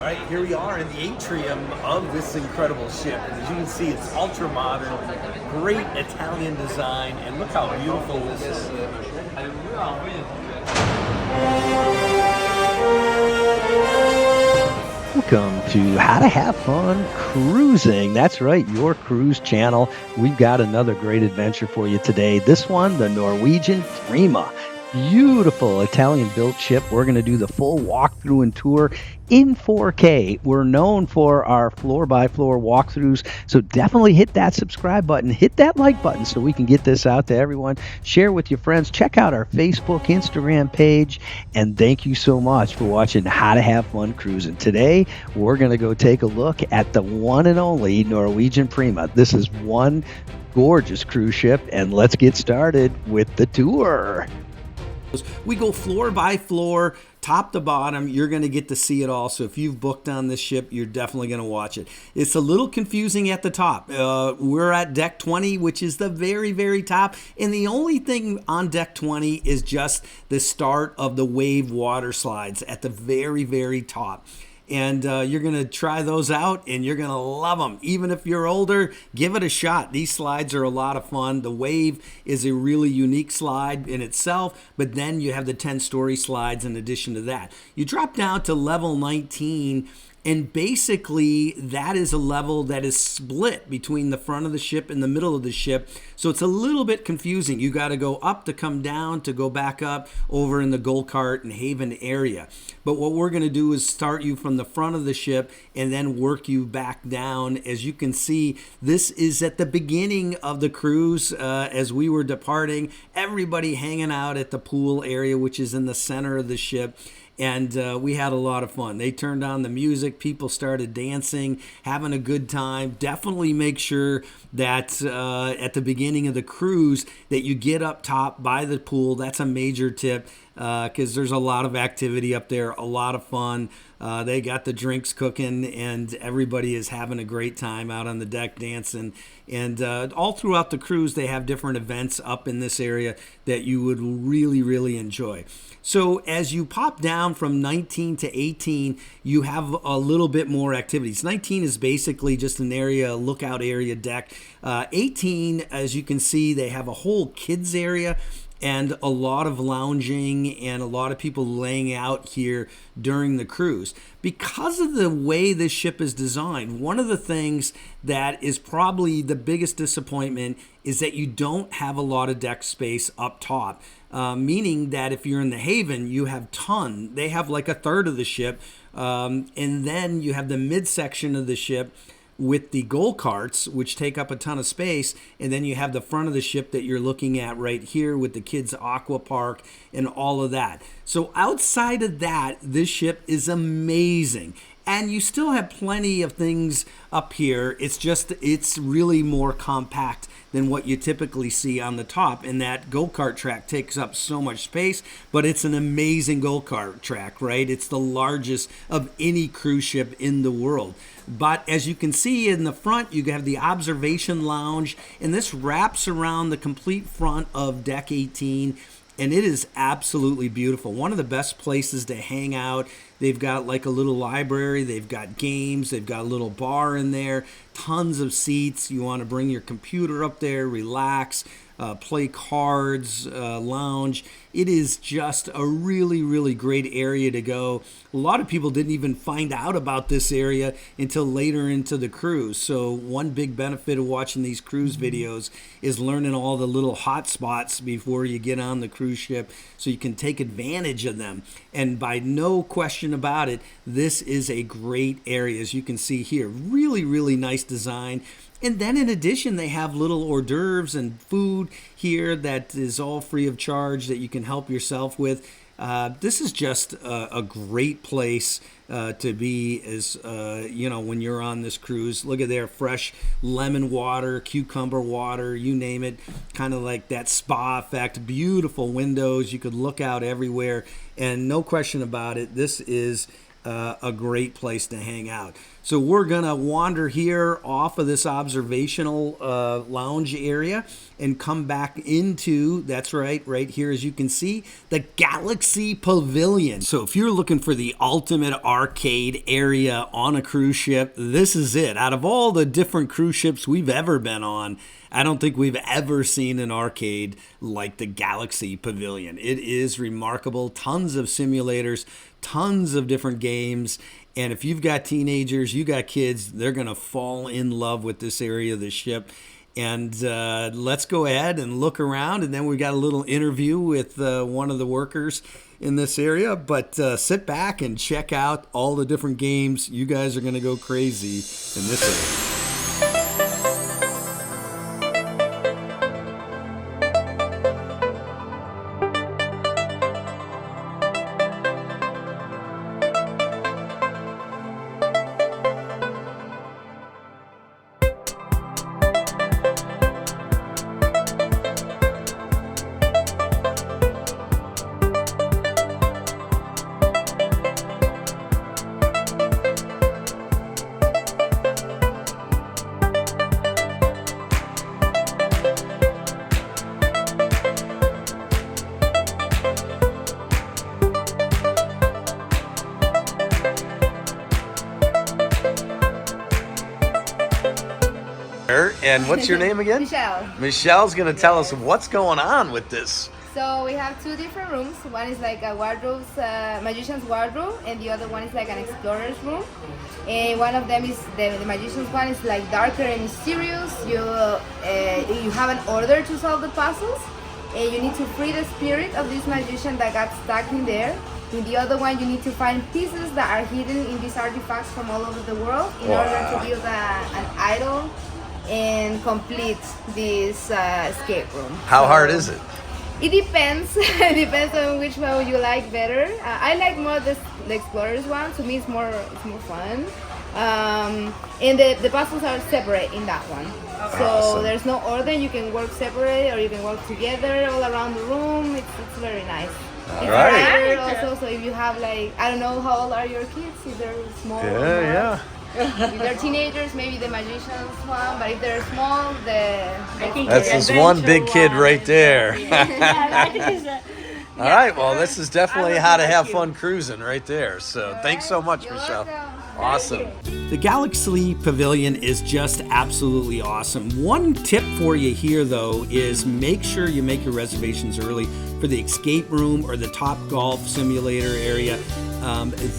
All right, here we are in the atrium of this incredible ship. And as you can see, it's ultra modern, great Italian design, and look how beautiful this is. Welcome to How to Have Fun Cruising. That's right, your cruise channel. We've got another great adventure for you today. This one, the Norwegian Prima. Beautiful Italian-built ship. We're going to do the full walkthrough and tour in 4K. We're known for our floor-by-floor walkthroughs, so definitely hit that subscribe button, hit that like button so we can get this out to everyone. Share with your friends. Check out our Facebook, Instagram page, and thank you so much for watching How to Have Fun Cruising. Today, we're going to go take a look at the one and only Norwegian Prima. This is one gorgeous cruise ship, and let's get started with the tour. We go floor by floor, top to bottom. You're going to get to see it all. So if you've booked on this ship, you're definitely going to watch it. It's a little confusing at the top. We're at deck 20, which is the very, very top. And the only thing on deck 20 is just the start of the wave water slides at the very, very top. And you're going to try those out, and you're going to love them. Even if you're older, give it a shot. These slides are a lot of fun. The Wave is a really unique slide in itself, but then you have the 10-story slides in addition to that. You drop down to level 19, and basically that is a level that is split between the front of the ship and the middle of the ship. So it's a little bit confusing. You got to go up to come down to go back up over in the Go-Kart and Haven area. But what we're going to do is start you from the front of the ship and then work you back down. As you can see, this is at the beginning of the cruise as we were departing. Everybody hanging out at the pool area, which is in the center of the ship. And we had a lot of fun. They turned on the music. People started dancing, having a good time. Definitely make sure that at the beginning of the cruise that you get up top by the pool. That's a major tip because there's a lot of activity up there, a lot of fun. They got the drinks cooking, and everybody is having a great time out on the deck dancing. And all throughout the cruise, they have different events up in this area that you would really, really enjoy. So as you pop down from 19 to 18, you have a little bit more activities. 19 is basically just an area, lookout area deck. 18, as you can see, they have a whole kids area and a lot of lounging and a lot of people laying out here during the cruise. Because of the way this ship is designed, one of the things that is probably the biggest disappointment is that you don't have a lot of deck space up top. Meaning that if you're in the Haven, you have ton. They have like a third of the ship. And then you have the midsection of the ship with the go-karts, which take up a ton of space, and then you have the front of the ship that you're looking at right here with the kids' aqua park and all of that. So outside of that, this ship is amazing. And you still have plenty of things up here. It's really more compact than what you typically see on the top. And that go-kart track takes up so much space, but it's an amazing go-kart track, right? It's the largest of any cruise ship in the world. But as you can see in the front, you have the observation lounge, and this wraps around the complete front of deck 18. And it is absolutely beautiful. One of the best places to hang out. They've got like a little library. They've got games. They've got a little bar in there. Tons of seats. You want to bring your computer up there, relax, play cards, lounge. It is just a really, really great area to go. A lot of people didn't even find out about this area until later into the cruise. So one big benefit of watching these cruise videos is learning all the little hot spots before you get on the cruise ship so you can take advantage of them. And by no question about it, this is a great area. As you can see here, really, really nice design. And then in addition, they have little hors d'oeuvres and food here that is all free of charge that you can help yourself with. This is just a great place to be as, when you're on this cruise. Look at there, fresh lemon water, cucumber water, you name it. Kind of like that spa effect. Beautiful windows. You could look out everywhere. And no question about it, this is a great place to hang out. So we're going to wander here off of this observational lounge area and come back into, that's right here, as you can see, the Galaxy Pavilion. So if you're looking for the ultimate arcade area on a cruise ship, this is it. Out of all the different cruise ships we've ever been on, I don't think we've ever seen an arcade like the Galaxy Pavilion. It is remarkable. Tons of simulators, tons of different games. And if you've got teenagers, you got kids, they're going to fall in love with this area of the ship. And let's go ahead and look around. And then we got a little interview with one of the workers in this area. But sit back and check out all the different games. You guys are going to go crazy in this area. And what's your name again? Michelle. Michelle's going to tell us what's going on with this. So we have two different rooms. One is like a magician's wardrobe, and the other one is like an explorer's room. And one of them is the magician's one is like darker and mysterious. You have an order to solve the puzzles, and you need to free the spirit of this magician that got stuck in there. In the other one, you need to find pieces that are hidden in these artifacts from all over the world in order to build an idol and complete this escape room. How hard is it? It depends. It depends on which one you like better. I like more the explorers one. To me, it's more fun. And the puzzles are separate in that one. So awesome. There's no order. You can work separate or you can work together all around the room. It's very nice. All right. Also, so if you have like, I don't know how old are your kids, if they're small. Yeah. If they're teenagers, maybe the magician's one, but if they're small, that's this one big kid right there. All right, well, this is definitely how to have fun cruising right there. So thanks so much, Michelle. Awesome. The Galaxy Pavilion is just absolutely awesome. One tip for you here, though, is make sure you make your reservations early for the escape room or the Top Golf simulator area.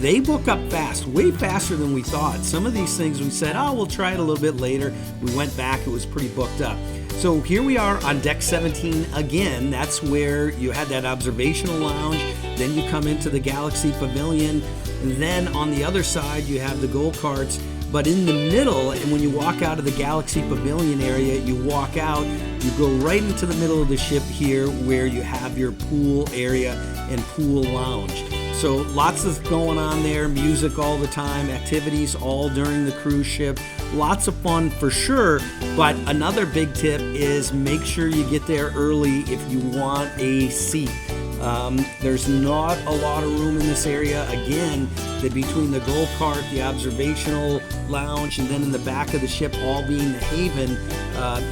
They book up fast, way faster than we thought. Some of these things we said, oh, we'll try it a little bit later. We went back, it was pretty booked up. So here we are on deck 17 again. That's where you had that observational lounge. Then you come into the Galaxy Pavilion. And then on the other side, you have the go-karts. But in the middle, and when you walk out of the Galaxy Pavilion area, you walk out, you go right into the middle of the ship here where you have your pool area and pool lounge. So lots of going on there, music all the time, activities all during the cruise ship. Lots of fun for sure, but another big tip is make sure you get there early if you want a seat. There's not a lot of room in this area. Again, between the go-kart, the observational lounge, and then in the back of the ship, all being the haven,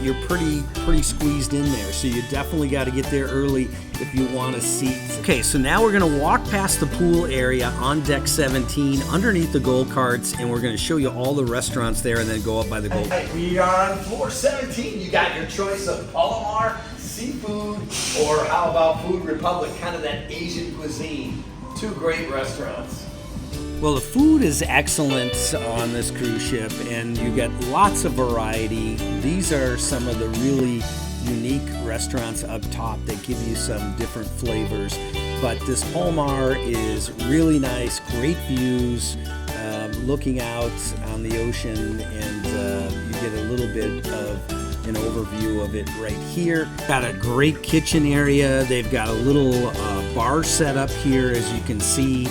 you're pretty squeezed in there. So you definitely got to get there early if you want a seat. Okay, so now we're going to walk past the pool area on deck 17 underneath the go-karts, and we're going to show you all the restaurants there and then go up by the go-kart. We are on floor 17. You got your choice of Palomar, seafood, or how about Food Republic, kind of that Asian cuisine. Two great restaurants. Well, the food is excellent on this cruise ship, and you get lots of variety. These are some of the really unique restaurants up top that give you some different flavors. But this Palomar is really nice, great views, looking out on the ocean, and you get a little bit of an overview of it right here. Got a great kitchen area. They've got a little bar set up here, as you can see.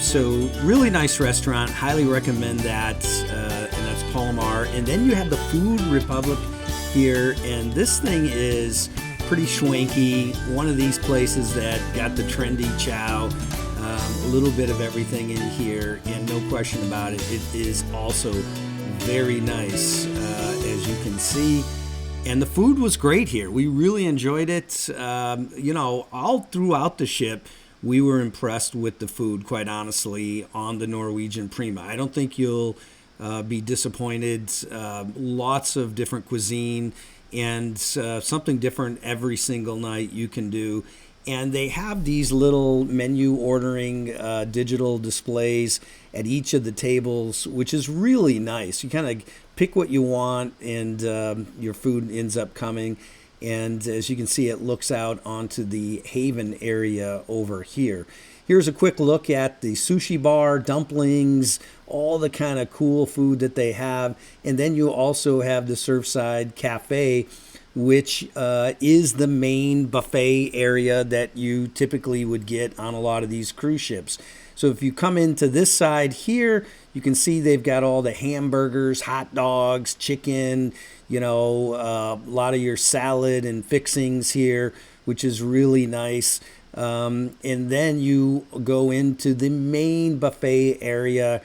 So really nice restaurant, highly recommend that, and that's Palomar. And then you have the Food Republic here, and this thing is pretty schwanky. One of these places that got the trendy chow. a little bit of everything in here, and no question about it, it is also very nice, as you can see. And the food was great here. We really enjoyed it. All throughout the ship, we were impressed with the food, quite honestly, on the Norwegian Prima. I don't think you'll be disappointed. Lots of different cuisine and something different every single night you can do. And they have these little menu ordering digital displays at each of the tables, which is really nice. You kind of pick what you want, and your food ends up coming. And as you can see, it looks out onto the Haven area over here. Here's a quick look at the sushi bar, dumplings, all the kind of cool food that they have. And then you also have the Surfside Cafe, which is the main buffet area that you typically would get on a lot of these cruise ships. So if you come into this side here, you can see they've got all the hamburgers, hot dogs, chicken, a lot of your salad and fixings here, which is really nice. And then you go into the main buffet area.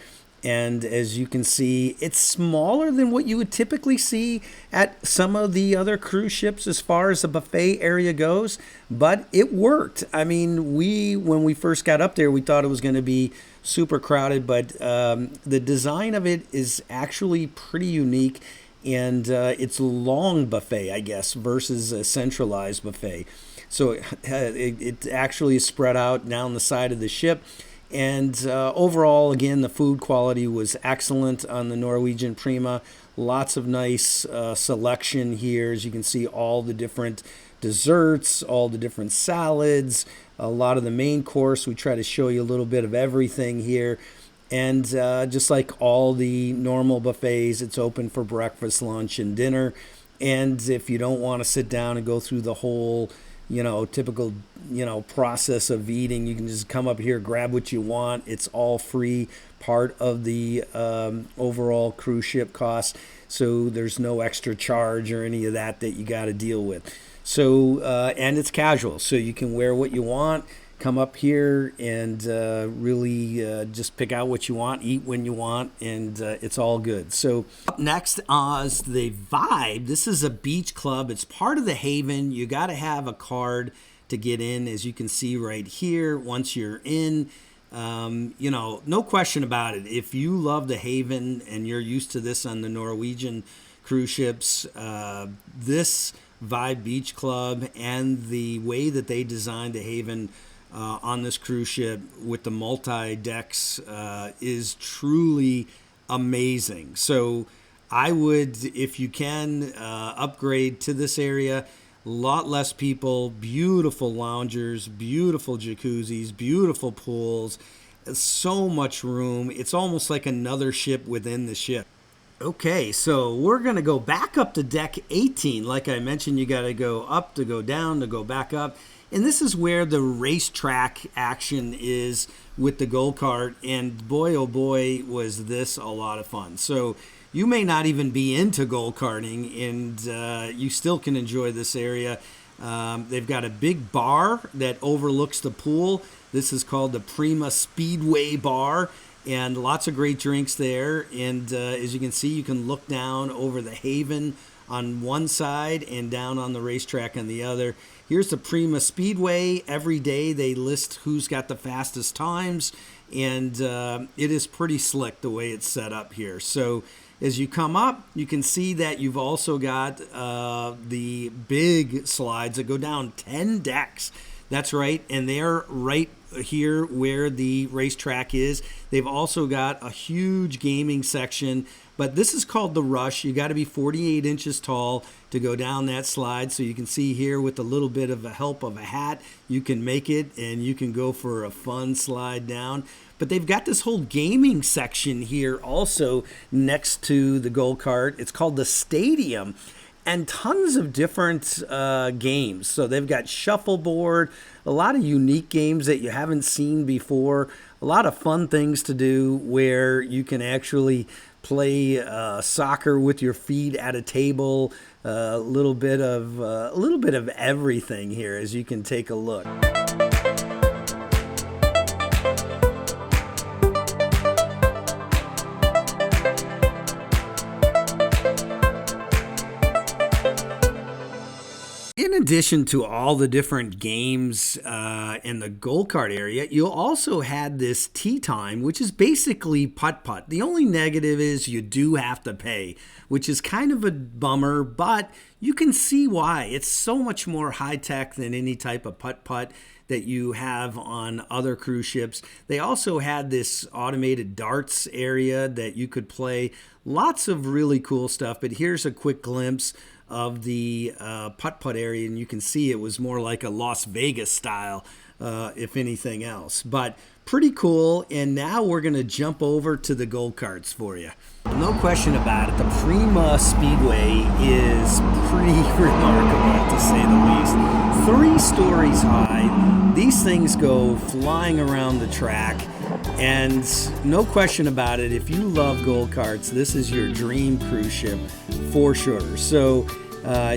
And as you can see, it's smaller than what you would typically see at some of the other cruise ships as far as the buffet area goes. But it worked. I mean, when we first got up there, we thought it was going to be super crowded. But the design of it is actually pretty unique. And it's a long buffet, I guess, versus a centralized buffet. So it actually is spread out down the side of the ship. And overall, again, the food quality was excellent on the Norwegian Prima. Lots of nice selection here. As you can see, all the different desserts, all the different salads, a lot of the main course. We try to show you a little bit of everything here. And just like all the normal buffets, it's open for breakfast, lunch, and dinner. And if you don't want to sit down and go through the whole typical, process of eating, you can just come up here, grab what you want. It's all free, part of the overall cruise ship cost. So there's no extra charge or any of that you got to deal with. So, and it's casual, so you can wear what you want, come up here and really just pick out what you want, eat when you want, and it's all good. So up next is the Vibe. This is a beach club. It's part of the Haven. You got to have a card to get in, as you can see right here. Once you're in, no question about it. If you love the Haven and you're used to this on the Norwegian cruise ships, this Vibe Beach Club and the way that they designed the Haven on this cruise ship with the multi-decks is truly amazing. So I would, if you can, upgrade to this area. A lot less people, beautiful loungers, beautiful jacuzzis, beautiful pools, so much room. It's almost like another ship within the ship. Okay, so we're going to go back up to deck 18. Like I mentioned, you got to go up to go down to go back up. And this is where the racetrack action is with the go-kart. And boy, oh boy, was this a lot of fun. So you may not even be into go-karting, and you still can enjoy this area. They've got a big bar that overlooks the pool. This is called the Prima Speedway Bar, and lots of great drinks there. And as you can see, you can look down over the Haven on one side and down on the racetrack on the other. Here's the Prima Speedway. Every day they list who's got the fastest times, and it is pretty slick the way it's set up here. So as you come up, you can see that you've also got the big slides that go down 10 decks. That's right, and they're right here where the racetrack is. They've also got a huge gaming section, but this is called the Rush. You got to be 48 inches tall to go down that slide. So you can see here with a little bit of a help of a hat, you can make it and you can go for a fun slide down. But they've got this whole gaming section here also next to the go-kart. It's called the Stadium, and tons of different games. So they've got shuffleboard, a lot of unique games that you haven't seen before, a lot of fun things to do where you can actually play soccer with your feet at a table, a little bit of everything here as you can take a look. addition to all the different games in the go-kart area, you also had this tea time, which is basically putt-putt. The only negative is you do have to pay, which is kind of a bummer, but you can see why. It's so much more high-tech than any type of putt-putt that you have on other cruise ships. They also had this automated darts area that you could play. Lots of really cool stuff, but here's a quick glimpse of the putt-putt area, and you can see it was more like a Las Vegas style, if anything else. But pretty cool, and now we're going to jump over to the go-karts for you. No question about it, the Prima Speedway is pretty remarkable, to say the least. 3 stories high. These things go flying around the track, and no question about it, if you love go-karts, this is your dream cruise ship for sure. So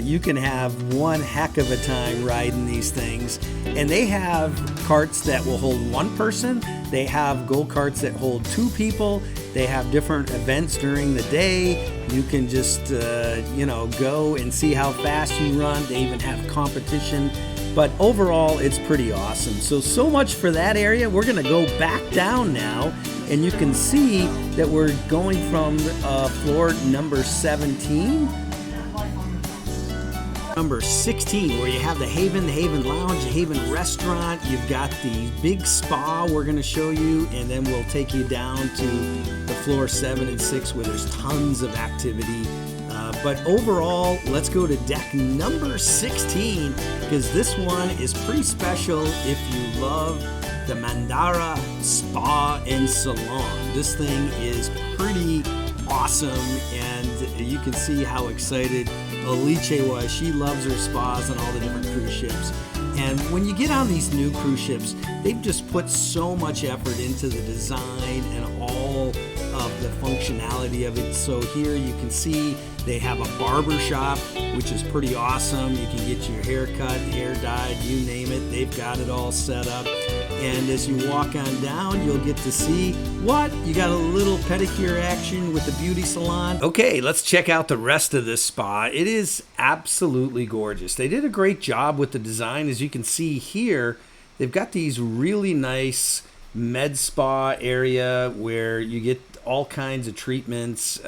you can have one heck of a time riding these things. And they have carts that will hold 1 person. They have go-karts that hold 2 people. They have different events during the day. You can just, go and see how fast you run. They even have competition. But overall, it's pretty awesome. So much for that area. We're going to go back down now, and you can see that we're going from floor number 17, number 16, where you have the Haven Lounge, the Haven Restaurant. You've got the big spa we're going to show you, and then we'll take you down to the floor 7 and 6 where there's tons of activity. But overall, let's go to deck number 16, because this one is pretty special if you love the Mandara Spa and Salon. This thing is pretty awesome, and you can see how excited Alice was. She loves her spas on all the different cruise ships. And when you get on these new cruise ships, they've just put so much effort into the design and all of the functionality of it. So here you can see they have a barber shop, which is pretty awesome. You can get your hair cut, hair dyed, you name it. They've got it all set up. And as you walk on down, you'll get to see what? You got a little pedicure action with the beauty salon. Okay, let's check out the rest of this spa. It is absolutely gorgeous. They did a great job with the design. As you can see here, they've got these really nice med spa area where you get all kinds of treatments.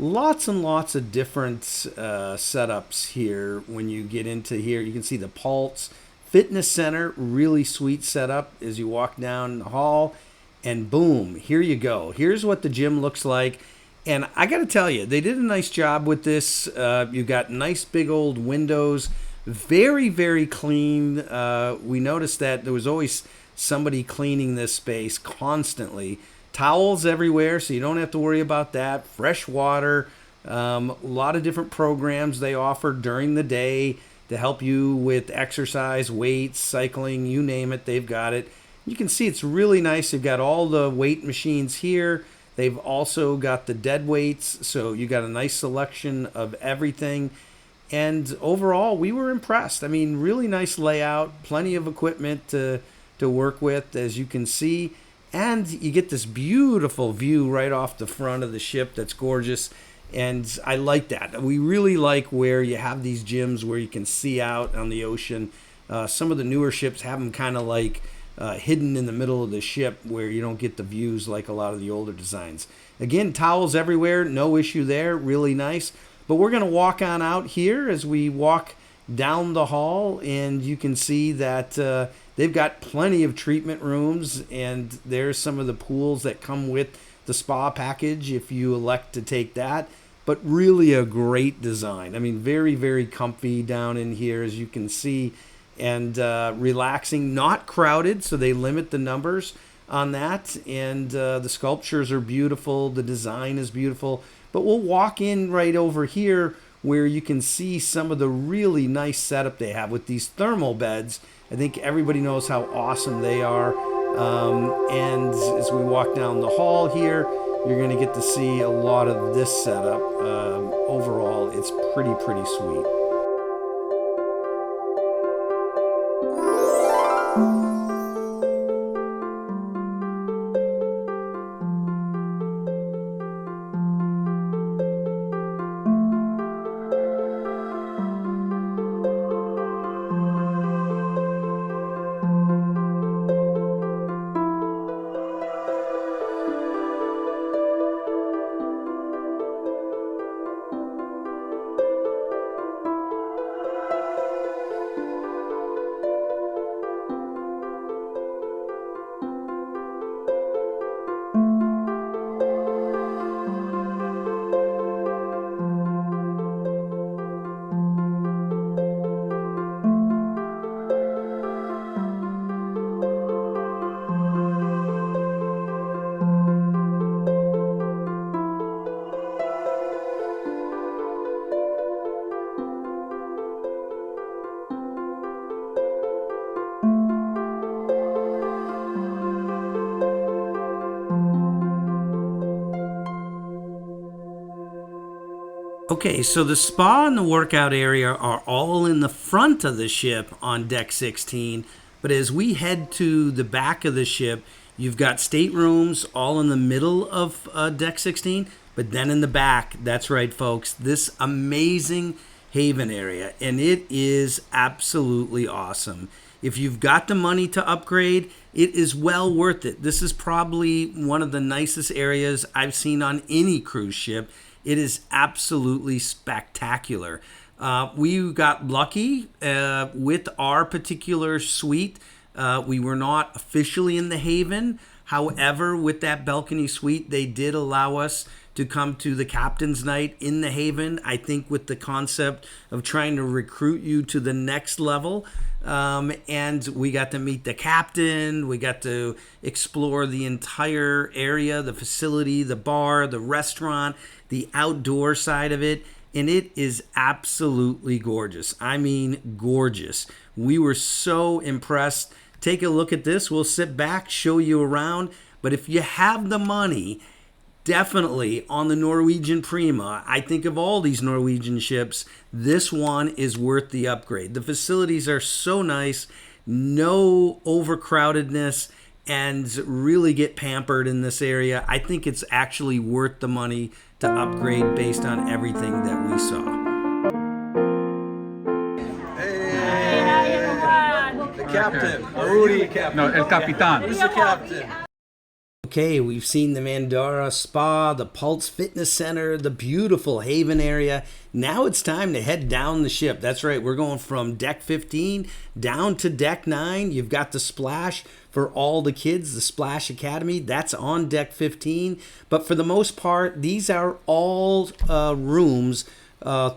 Lots and lots of different setups here. When you get into here, you can see the Pulse Fitness Center, really sweet setup as you walk down the hall, and boom, here you go. Here's what the gym looks like. And I got to tell you, they did a nice job with this. You got nice big old windows, very, very clean. We noticed that there was always somebody cleaning this space constantly. Towels everywhere, so you don't have to worry about that. Fresh water, a lot of different programs they offer during the day to help you with exercise, weights, cycling, you name it, they've got it. You can see it's really nice. They've got all the weight machines here. They've also got the dead weights, so you got a nice selection of everything. And overall, we were impressed. I mean, really nice layout, plenty of equipment to work with, as you can see. And you get this beautiful view right off the front of the ship that's gorgeous. And I like that. We really like where you have these gyms where you can see out on the ocean. Some of the newer ships have them kind of like hidden in the middle of the ship where you don't get the views like a lot of the older designs. Again, towels everywhere, no issue there, really nice. But we're going to walk on out here as we walk down the hall, and you can see that they've got plenty of treatment rooms, and there's some of the pools that come with the spa package if you elect to take that. But really a great design. I mean, very, very comfy down in here, as you can see, and relaxing, not crowded, so they limit the numbers on that. And the sculptures are beautiful, the design is beautiful. But we'll walk in right over here where you can see some of the really nice setup they have with these thermal beds. I think everybody knows how awesome they are. And as we walk down the hall here, you're going to get to see a lot of this setup. Overall, it's pretty sweet. Okay, so the spa and the workout area are all in the front of the ship on deck 16, but as we head to the back of the ship, you've got staterooms all in the middle of deck 16, but then in the back, that's right, folks, this amazing haven area, and it is absolutely awesome. If you've got the money to upgrade, it is well worth it. This is probably one of the nicest areas I've seen on any cruise ship. It is absolutely spectacular. We got lucky with our particular suite. We were not officially in the haven. However, with that balcony suite, they did allow us to come to the captain's night in the haven. I think with the concept of trying to recruit you to the next level. And we got to meet the captain. We got to explore the entire area, the facility, the bar, the restaurant, the outdoor side of it. And it is absolutely gorgeous. I mean, gorgeous. We were so impressed. Take a look at this. We'll sit back, show you around. But if you have the money, definitely on the Norwegian Prima, I think of all these Norwegian ships, this one is worth the upgrade. The facilities are so nice, no overcrowdedness, and really get pampered in this area. I think it's actually worth the money to upgrade based on everything that we saw. The captain. Rudy, captain. No, el capitán. Who's the captain? Okay, we've seen the Mandara Spa, the Pulse Fitness Center, the beautiful Haven area. Now it's time to head down the ship. That's right, we're going from deck 15 down to deck 9. You've got the Splash for all the kids, the Splash Academy. That's on deck 15. But for the most part, these are all rooms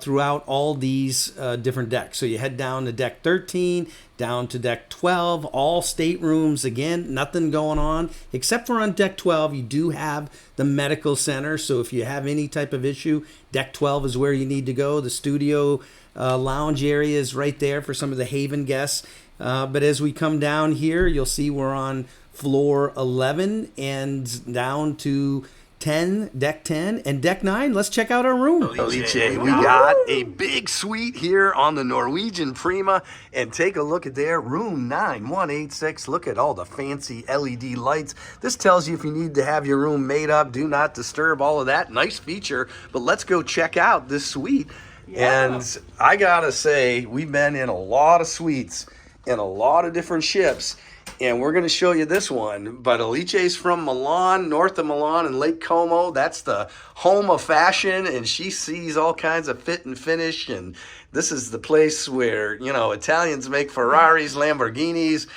throughout all these different decks. So you head down to deck 13, down to deck 12, all staterooms. Again, nothing going on, except for on deck 12, you do have the medical center. So if you have any type of issue, deck 12 is where you need to go. The studio lounge area is right there for some of the Haven guests. But as we come down here, you'll see we're on floor 11 and down to 10, deck 10, and deck 9. Let's check out our room. Alice, we got a big suite here on the Norwegian Prima, and take a look at there, room 9186. Look at all the fancy LED lights. This tells you if you need to have your room made up, do not disturb, all of that. Nice feature, but let's go check out this suite. Yeah. And I gotta say, we've been in a lot of suites in a lot of different ships, and we're going to show you this one. But Alice's from Milan, north of Milan and Lake Como. That's the home of fashion, and she sees all kinds of fit and finish. And this is the place where, you know, Italians make Ferraris, Lamborghinis,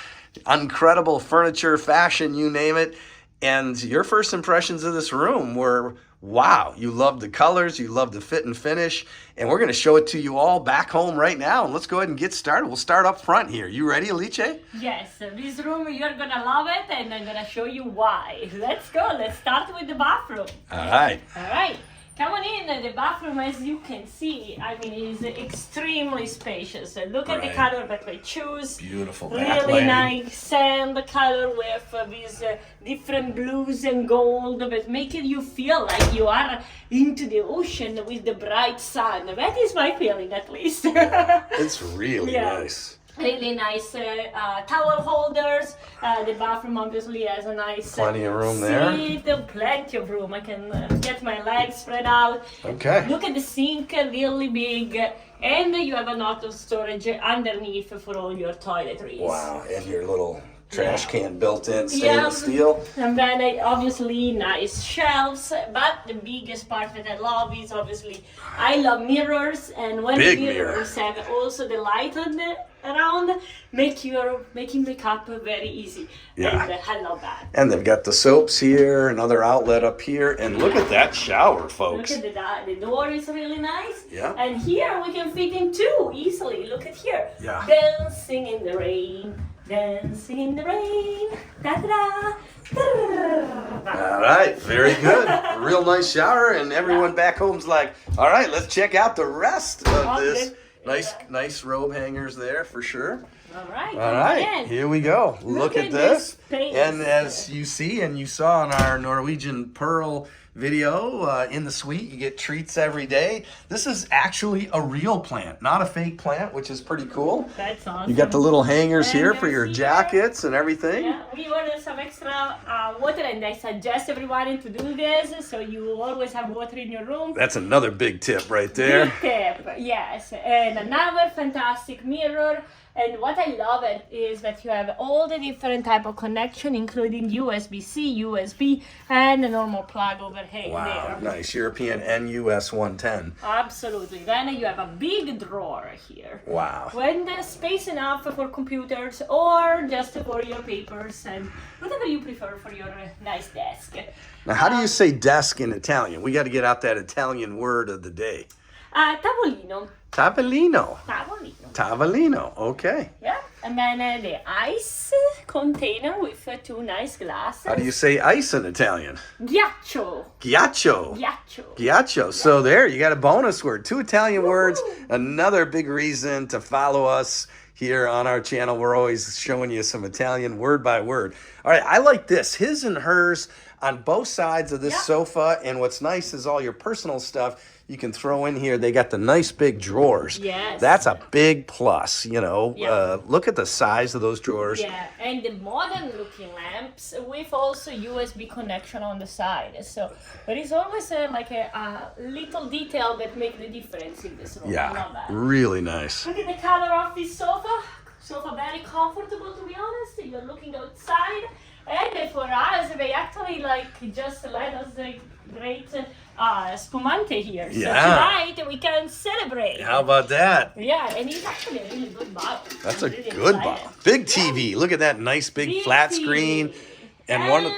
incredible furniture, fashion, you name it. And your first impressions of this room were, wow, you love the colors, you love the fit and finish, and we're going to show it to you all back home right now. And let's go ahead and get started. We'll start up front here. You ready, Alice? Yes, this room, you're going to love it, and I'm going to show you why. Let's go. Let's start with the bathroom. All right. All right. Come on in. The bathroom, as you can see, I mean, is extremely spacious. Look at the color that we choose. Beautiful. Really nice sand color with these different blues and gold, but making you feel like you are into the ocean with the bright sun. That is my feeling, at least. It's really nice. Really nice towel holders. The bathroom obviously has a nice plenty of room there. Plenty of room. I can get my legs spread out. Okay. Look at the sink, really big. And you have an auto storage underneath for all your toiletries. Wow, and your little trash can built in stainless steel. And then obviously nice shelves, but the biggest part that I love is obviously I love mirrors, and when Big the mirrors have also the light on around, making makeup very easy. Yeah. And I love that. And they've got the soaps here, another outlet up here, and look at that shower, folks. Look at the door is really nice. Yeah. And here we can fit in two easily. Look at here. Yeah. Dancing in the rain. Dancing in the rain, da-da-da, da-da-da. All right, very good. Real nice shower, and everyone back home's like, all right, let's check out the rest of this. Nice robe hangers there for sure. All right. All right, here we go. Look at this. space. And as you see, and you saw in our Norwegian Pearl video in the suite. You get treats every day. This is actually a real plant, not a fake plant, which is pretty cool. That's awesome. You got the little hangers here for Hangers your here. jackets and everything. Yeah, we ordered some extra water, and I suggest everybody to do this, so you always have water in your room. That's another big tip right there. Big tip, yes. And another fantastic mirror. And what I love it is that you have all the different type of connection, including USB-C, USB, and a normal plug over here. Wow, there. nice. European NUS 110. Absolutely. Then you have a big drawer here. Wow. When there's space enough for computers or just for your papers and whatever you prefer for your nice desk. Now, how do you say desk in Italian? We got to get out that Italian word of the day. Tavolino. Tavolino. Tavolino. Tavolino, okay. Yeah. And then the ice container with two nice glasses. How do you say ice in Italian? Ghiaccio. Ghiaccio. Ghiaccio. Ghiaccio. So there, you got a bonus word. 2 Italian words. Another big reason to follow us here on our channel. We're always showing you some Italian word by word. All right, I like this. His and hers on both sides of this sofa. And what's nice is all your personal stuff you can throw in here. They got the nice big drawers. Yes. That's a big plus, you know. Yeah. Look at the size of those drawers. Yeah, and the modern looking lamps with also USB connection on the side. So there is always like a little detail that make the difference in this room. I love Yeah, that. really nice. Look at the color of this sofa. Sofa very comfortable, to be honest. You're looking outside. And for us, they actually just let us great spumante here. So Yeah. tonight we can celebrate. How about that? Yeah, and it's actually a really good bottle. That's a I'm really good excited. bottle. Big TV. Look at that nice big flat TV. screen. And And one of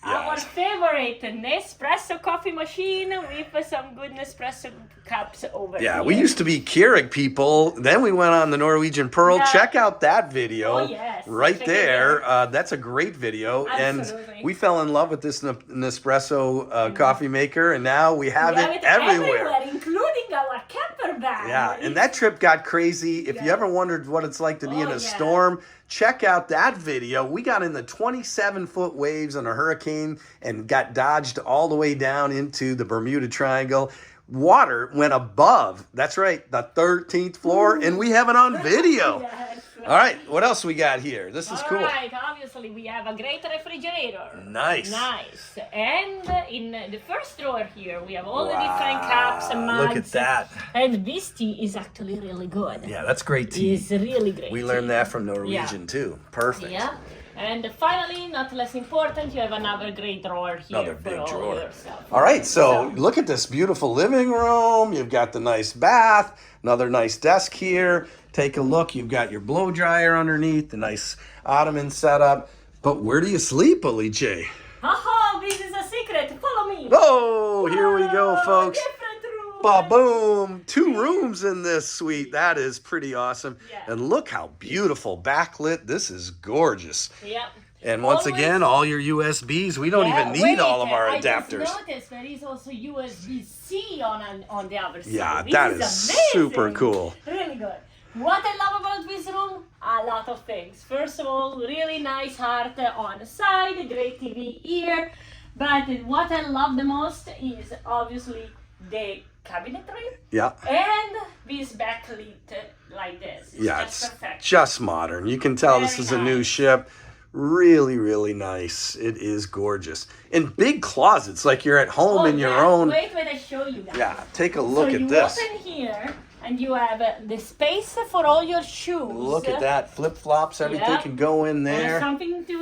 our Yes. favorite Nespresso coffee machine with some good Nespresso cups over Yeah, here. we used to be Keurig people. Then we went on the Norwegian Pearl. Yeah. Check out that video Oh, yes. right Check it there. That's a great video. Absolutely. And we fell in love with this Nespresso coffee maker, and now we have We it have it everywhere. including our camper bag. Yeah, and that trip got crazy. If you Yeah. ever wondered what it's like to be in a yeah. storm, check out that video. We got in the 27-foot waves on a hurricane and got dodged all the way down into the Bermuda Triangle. Water went above, that's right, the 13th floor, and we have it on video. Yes. All right, what else we got here? This is cool. All right, obviously we have a great refrigerator. Nice. Nice. And in the first drawer here, we have all the different cups and mugs. Look at that. And this tea is actually really good. Yeah, that's great tea. It's really great. We learned tea. that from Norwegian too. Perfect. Yeah. And finally, not less important, you have another great drawer here Another for big all drawer. your stuff. All right, so look at this beautiful living room. You've got the nice bath, another nice desk here. Take a look. You've got your blow dryer underneath, the nice ottoman setup. But where do you sleep, Alice? Haha, this is a secret. Follow me. Oh, here we go, Oh, folks. different room. Ba-boom! 2 rooms in this suite. That is pretty awesome. Yeah. And look how beautiful backlit. This is gorgeous. Yep. And once Always- again, all your USBs. We don't even need all of our adapters. I just noticed there is also USB-C on the other side. Yeah, This that is amazing. super cool. Really good. What I love about this room, a lot of things. First of all, really nice heart on the side, great TV here. But what I love the most is obviously the cabinetry Yeah. and this backlit like this. It's Yeah, just it's perfect. just modern. You can tell this Very is a new nice. ship. Really, really nice. It is gorgeous. And big closets, like you're at home in your yeah. own. Wait, I show you guys. Yeah, take a look so at you this. open here and you have the space for all your shoes. Look at that. Flip flops, everything Yeah. can go in There's there. something to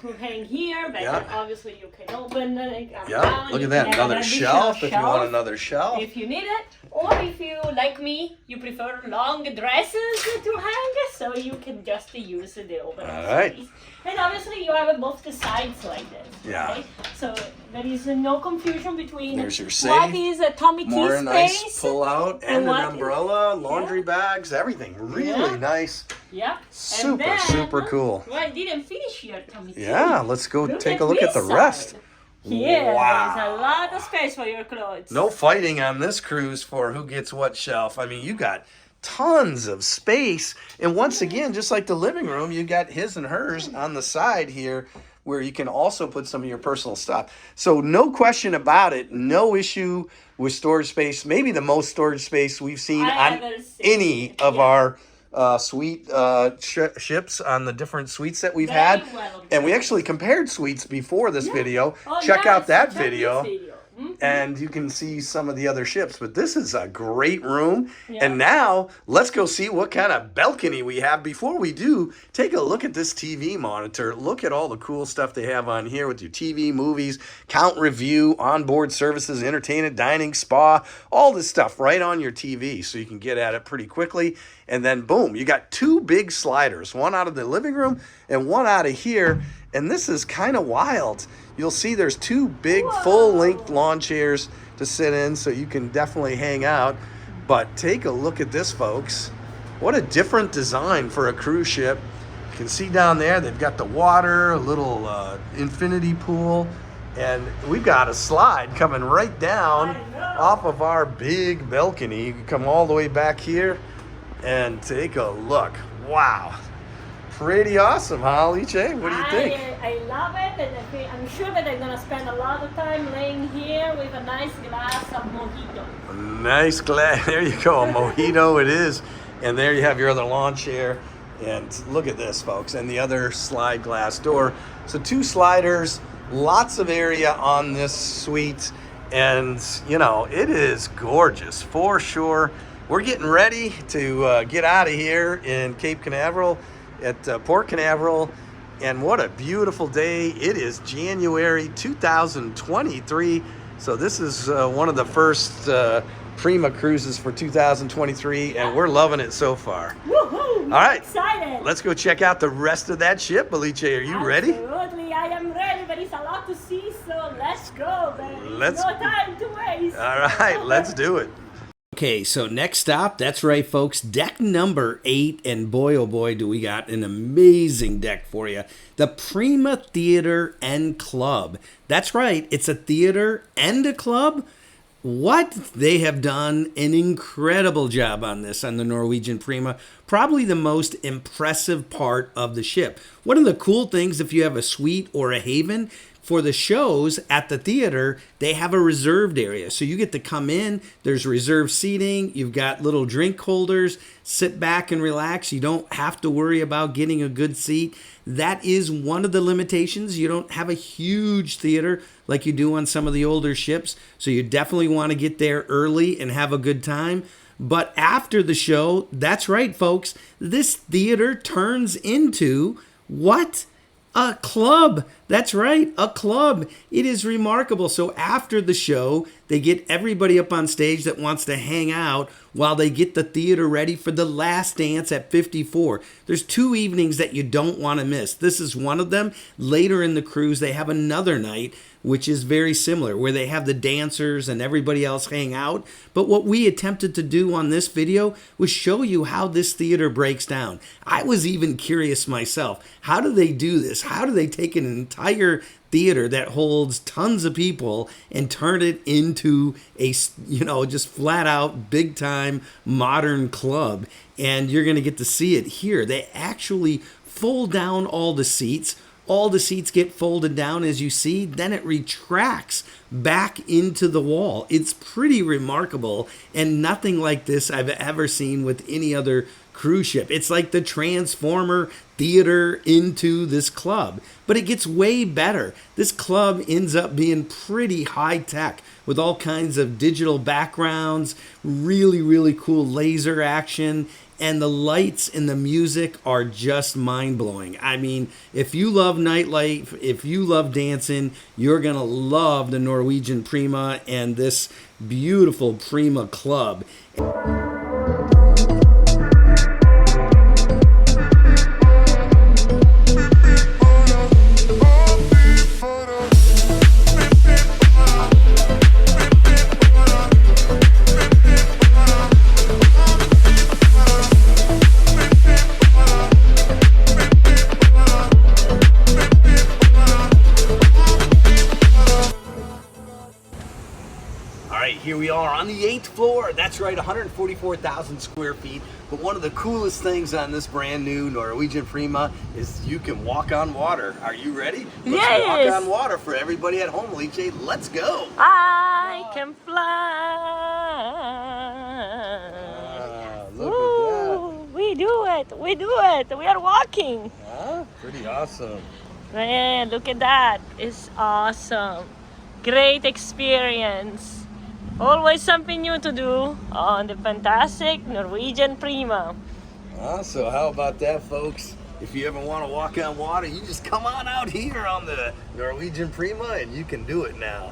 to hang here, but Yeah. obviously you can open it. Yeah, look at that. Another shelf if you want another shelf. If you need it, or if you, like me, you prefer long dresses to hang, so you can just use the open All right. space. And obviously you have both the sides like this. Yeah. Okay? So there is no confusion between There's your what safe, is a Tommy Key More nice space. pull out and and an what- umbrella, laundry bags, everything. Really Yeah. nice. Yeah. Super, And then, super cool. Well, I didn't finish here, Tommy Key. Yeah, let's go take at a look at the this rest. side. Here, Wow. there's a lot of space for your clothes. No fighting on this cruise for who gets what shelf. I mean, you got tons of space. And once again, just like the living room, you got his and hers on the side here where you can also put some of your personal stuff. So no question about it, no issue with storage space. Maybe the most storage space we've seen on any of our suite ships, on the different suites that we've had. And we actually compared suites before this video. Check out that video. And you can see some of the other ships, but this is a great room. And now let's go see what kind of balcony we have. Before we do, take a look at this TV monitor. Look at all the cool stuff they have on here with your TV, movies, count, review, onboard services, entertainment, dining, spa, all this stuff right on your TV, so you can get at it pretty quickly. And then boom, you got two big sliders, one out of the living room and one out of here. And this is kind of wild. You'll see there's two big full-length lawn chairs to sit in, so you can definitely hang out. But take a look at this, folks. What a different design for a cruise ship. You can see down there, they've got the water, a little infinity pool, and we've got a slide coming right down off of our big balcony. You can come all the way back here and take a look. Wow. Pretty awesome, huh, Liche? What do you think? I love it, and I'm sure that I'm going to spend a lot of time laying here with a nice glass of mojito. A nice glass. There you go, a mojito it is. And there you have your other lawn chair. And look at this, folks, and the other slide glass door. So two sliders, lots of area on this suite. And, you know, it is gorgeous for sure. We're getting ready to get out of here in Cape Canaveral, at Port Canaveral, and what a beautiful day. It is January 2023, so this is one of the first Prima cruises for 2023, and we're loving it so far. Woohoo! All right, excited. Let's go check out the rest of that ship. Boliche, are you ready? Absolutely, I am ready, but it's a lot to see, so let's go, baby. No time to waste. All right, let's do it. Okay, so next stop, that's right, folks, deck number 8, and boy, oh boy, do we got an amazing deck for you. The Prima Theater and Club. That's right, it's a theater and a club. What? They have done an incredible job on this, on the Norwegian Prima. Probably the most impressive part of the ship. One of the cool things, if you have a suite or a haven, for the shows at the theater, they have a reserved area. So you get to come in, there's reserved seating, you've got little drink holders, sit back and relax. You don't have to worry about getting a good seat. That is one of the limitations. You don't have a huge theater like you do on some of the older ships. So you definitely want to get there early and have a good time. But after the show, that's right, folks, this theater turns into what? A club. That's right, a club. It is remarkable. So after the show, they get everybody up on stage that wants to hang out while they get the theater ready for the last dance at 54. There's 2 evenings that you don't want to miss. This is one of them. Later in the cruise, they have another night, which is very similar, where they have the dancers and everybody else hang out. But what we attempted to do on this video was show you how this theater breaks down. I was even curious myself. How do they do this? How do they take an entire theater that holds tons of people and turn it into a, you know, just flat out big time modern club? And you're going to get to see it here. They actually fold down all the seats. All the seats get folded down, as you see, then it retracts back into the wall. It's pretty remarkable, and nothing like this I've ever seen with any other cruise ship. It's like the Transformer theater into this club, but it gets way better. This club ends up being pretty high tech with all kinds of digital backgrounds, really, really cool laser action, and the lights and the music are just mind-blowing. I mean, if you love nightlife, if you love dancing, you're going to love the Norwegian Prima and this beautiful Prima Club. All right, here we are on the 8th floor. That's right, 144,000 square feet. But one of the coolest things on this brand new Norwegian Prima is you can walk on water. Are you ready? Let's Yes. walk on water for everybody at home, Lice. Let's go. I can fly. Look Woo, we do it. We do it. We are walking. at that. Huh? Pretty awesome. Man, look at that. It's awesome. Great experience. Always something new to do on the fantastic Norwegian Prima. So how about that, folks? If you ever want to walk on water, you just come on out here on the Norwegian Prima and you can do it now.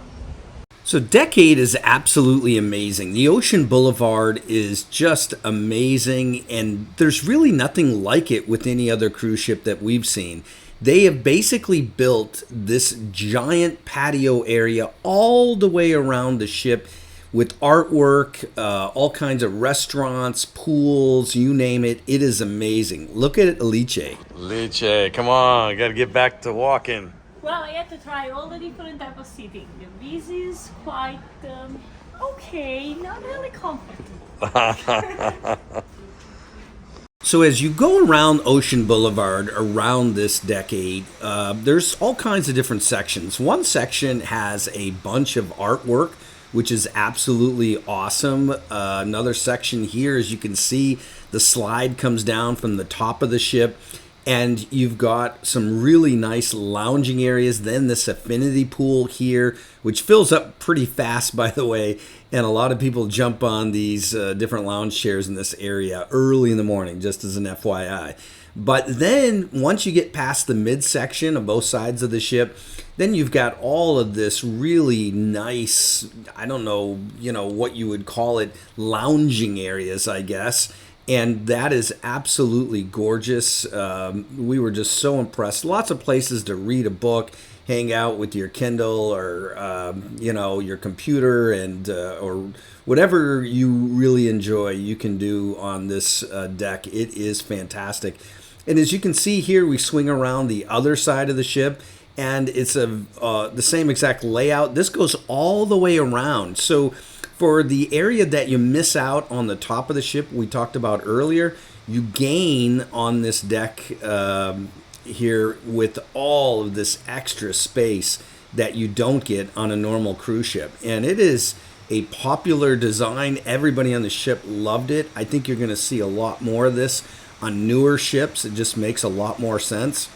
So Deck 8 is absolutely amazing. The Ocean Boulevard is just amazing, and there's really nothing like it with any other cruise ship that we've seen. They have basically built this giant patio area all the way around the ship with artwork, all kinds of restaurants, pools, you name it. It is amazing. Look at it, Lice. Lice, come on, got to get back to walking. Well, I had to try all the different type of seating. This is quite okay, not really comfortable. So as you go around Ocean Boulevard, around this Deck 8, there's all kinds of different sections. One section has a bunch of artwork, which is absolutely awesome. Another section here, as you can see, the slide comes down from the top of the ship, and you've got some really nice lounging areas. Then this affinity pool here, which fills up pretty fast, by the way, and a lot of people jump on these different lounge chairs in this area early in the morning, just as an FYI. But then once you get past the midsection of both sides of the ship, then you've got all of this really nice, I don't know, what you would call it, lounging areas, I guess. And that is absolutely gorgeous. We were just so impressed. Lots of places to read a book, hang out with your Kindle or, your computer and or whatever you really enjoy, you can do on this deck. It is fantastic. And as you can see here, we swing around the other side of the ship, and it's the same exact layout. This goes all the way around. So for the area that you miss out on the top of the ship we talked about earlier, you gain on this deck here with all of this extra space that you don't get on a normal cruise ship. And it is a popular design. Everybody on the ship loved it. I think you're going to see a lot more of this on newer ships. It just makes a lot more sense.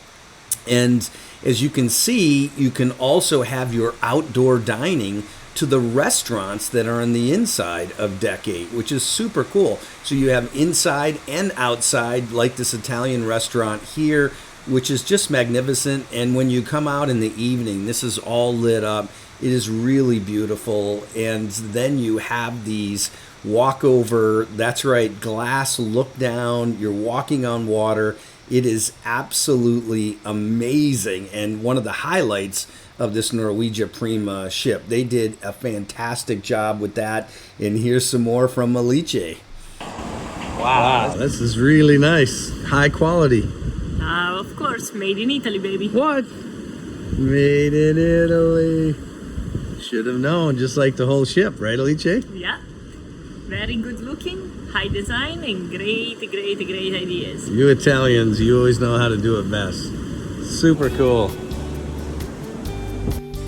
And as you can see, you can also have your outdoor dining to the restaurants that are on the inside of Deck 8, which is super cool. So you have inside and outside, like this Italian restaurant here, which is just magnificent. And when you come out in the evening, this is all lit up. It is really beautiful. And then you have these walkover, that's right, glass look down. You're walking on water. It is absolutely amazing, and one of the highlights of this Norwegian Prima ship. They did a fantastic job with that, and here's some more from Alice. Wow, this is really nice. High quality. Of course, made in Italy, baby. What? Made in Italy. Should have known, just like the whole ship, right, Alice? Yeah, very good looking. High design and great ideas. You Italians, you always know how to do it best. Super cool.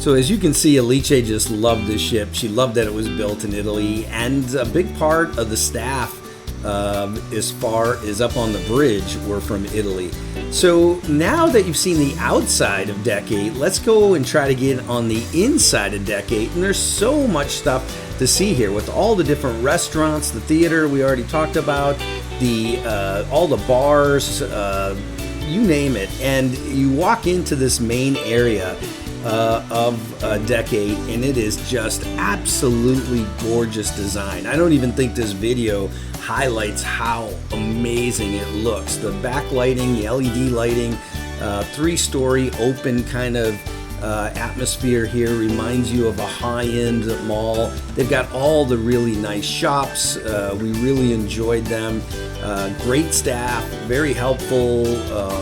So as you can see, Alice just loved this ship. She loved that it was built in Italy, and a big part of the staff as far as up on the bridge were from Italy. So now that you've seen the outside of Deck 8, let's go and try to get on the inside of Deck 8. And there's so much stuff to see here with all the different restaurants, the theater we already talked about, the all the bars, you name it. And you walk into this main area of Deck 8, and it is just absolutely gorgeous design. I don't even think this video highlights how amazing it looks. The backlighting, the LED lighting, three-story open kind of atmosphere here reminds you of a high-end mall. They've got all the really nice shops. We really enjoyed them. Great staff, very helpful,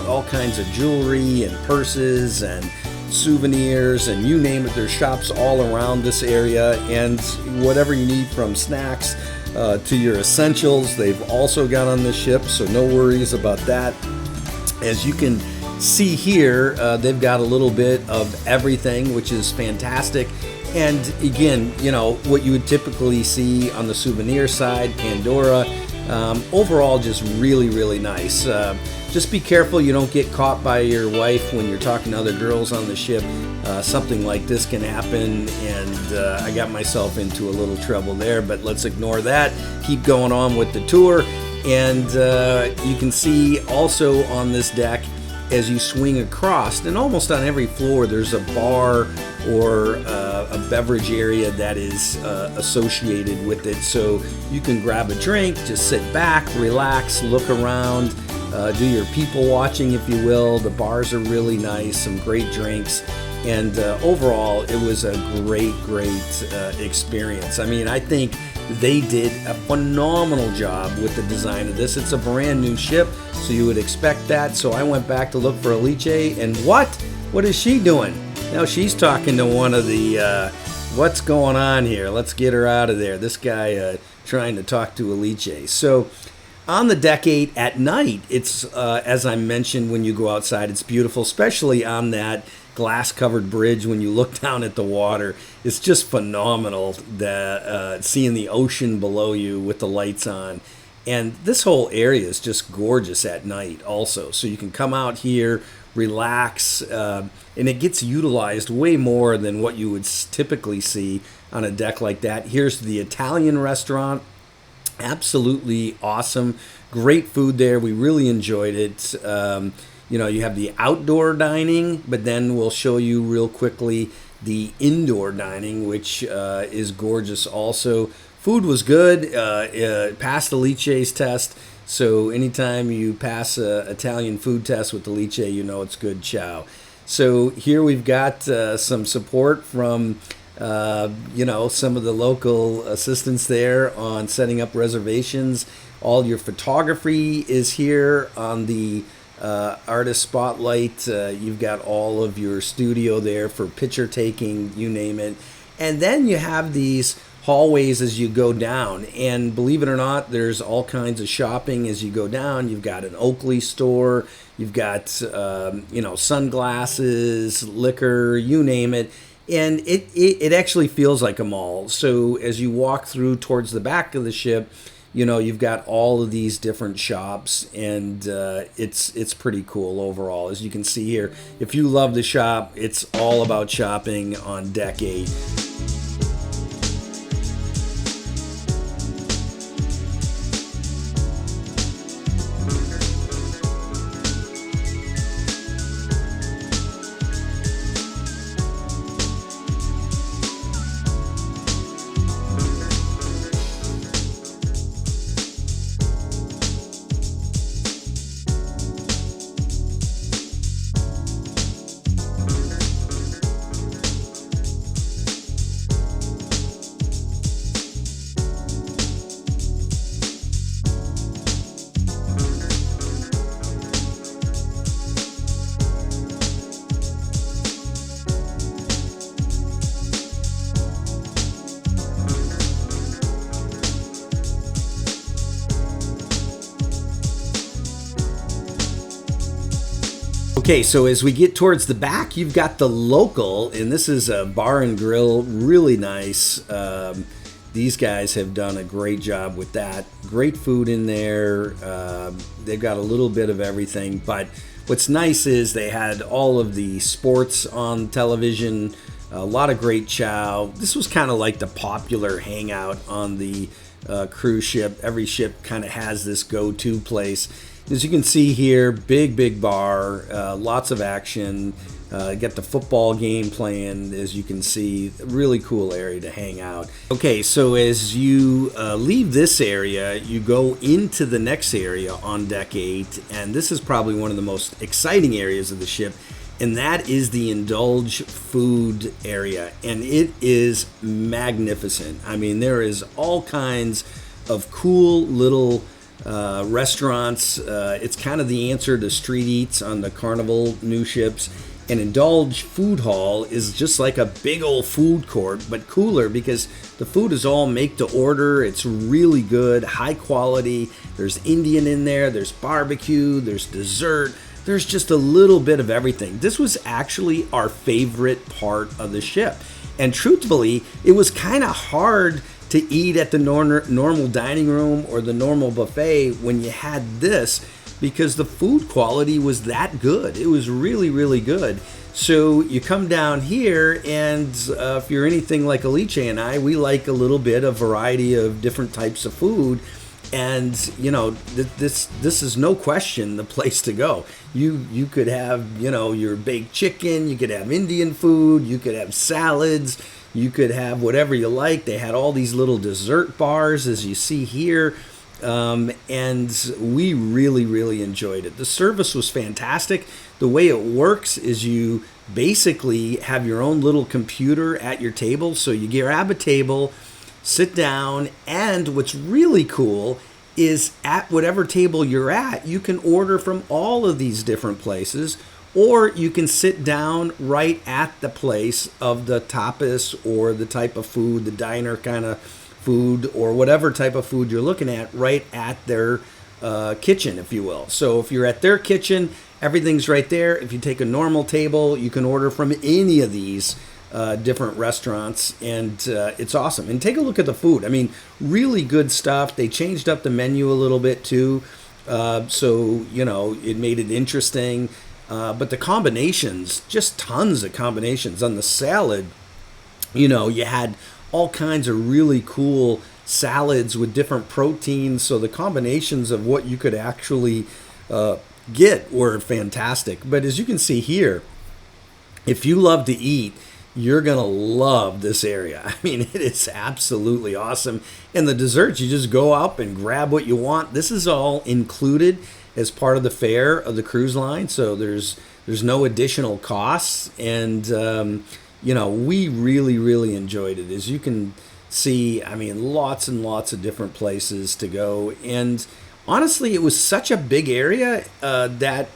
all kinds of jewelry and purses and souvenirs, and you name it. There's shops all around this area, and whatever you need from snacks to your essentials, they've also got on the ship, so no worries about that. As you can see here, they've got a little bit of everything, which is fantastic. And again, you know, what you would typically see on the souvenir side, Pandora, overall just really, really nice. Just be careful you don't get caught by your wife when you're talking to other girls on the ship. Something like this can happen, and I got myself into a little trouble there, but let's ignore that. Keep going on with the tour. And you can see also on this deck, as you swing across, and almost on every floor there's a bar or a beverage area that is associated with it. So you can grab a drink, just sit back, relax, look around, do your people watching, if you will. The bars are really nice, some great drinks, and overall it was a great experience. I mean, I think they did a phenomenal job with the design of this. It's a brand new ship, so you would expect that. So I went back to look for Alice, and what is she doing? Now she's talking to one of the, what's going on here? Let's get her out of there. This guy trying to talk to Alice. So on the deck 8 at night, it's, as I mentioned, when you go outside, it's beautiful, especially on that glass-covered bridge. When you look down at the water, it's just phenomenal, seeing the ocean below you with the lights on. And this whole area is just gorgeous at night also. So you can come out here, relax, and it gets utilized way more than what you would typically see on a deck like that. Here's the Italian restaurant. Absolutely awesome. Great food there. We really enjoyed it. You know, you have the outdoor dining, but then we'll show you real quickly the indoor dining, which is gorgeous also. Food was good, passed the Alice's test. So anytime you pass an Italian food test with the Alice, you know it's good chow. So here we've got some support from you know, some of the local assistants there on setting up reservations. All your photography is here on the artist spotlight. You've got all of your studio there for picture taking, you name it. And then you have these hallways as you go down, and believe it or not, there's all kinds of shopping as you go down. You've got an Oakley store, you've got you know, sunglasses, liquor, you name it. And it actually feels like a mall. So as you walk through towards the back of the ship, you know, you've got all of these different shops, and it's pretty cool overall. As you can see here, if you love to shop, it's all about shopping on deck 8. Okay, so as we get towards the back, you've got the local, and this is a bar and grill, really nice. These guys have done a great job with that. Great food in there. They've got a little bit of everything, but what's nice is they had all of the sports on television, a lot of great chow. This was kind of like the popular hangout on the cruise ship. Every ship kind of has this go-to place. As you can see here, big bar, lots of action. Get the football game playing, as you can see. Really cool area to hang out. Okay, so as you leave this area, you go into the next area on deck 8, and this is probably one of the most exciting areas of the ship, and that is the Indulge food area, and it is magnificent. I mean, there is all kinds of cool little restaurants. It's kind of the answer to street eats on the Carnival new ships. And Indulge Food Hall is just like a big old food court, but cooler because the food is all make to order. It's really good, high quality. There's Indian in there, there's barbecue, there's dessert. There's just a little bit of everything. This was actually our favorite part of the ship. And truthfully, it was kind of hard to eat at the normal dining room or the normal buffet when you had this, because the food quality was that good. It was really, really good. So you come down here, and if you're anything like Alice and I, we like a little bit of variety of different types of food. And this is no question the place to go. You could have your baked chicken, you could have Indian food, you could have salads, you could have whatever you like. They had all these little dessert bars, as you see here. And we really, really enjoyed it. The service was fantastic. The way it works is you basically have your own little computer at your table. So you grab a table, sit down, and what's really cool is at whatever table you're at, you can order from all of these different places, or you can sit down right at the place of the tapas or the type of food, the diner kind of food, or whatever type of food you're looking at, right at their kitchen, if you will. So if you're at their kitchen, everything's right there. If you take a normal table, you can order from any of these different restaurants, and it's awesome. And take a look at the food. I mean, really good stuff. They changed up the menu a little bit too, so it made it interesting. But the combinations, just tons of combinations. On the salad, you had all kinds of really cool salads with different proteins. So the combinations of what you could actually get were fantastic. But as you can see here, if you love to eat, you're going to love this area. I mean, it is absolutely awesome. And the desserts, you just go up and grab what you want. This is all included as part of the fare of the cruise line. So there's no additional costs. And, we really, really enjoyed it. As you can see, I mean, lots and lots of different places to go. And honestly, it was such a big area that,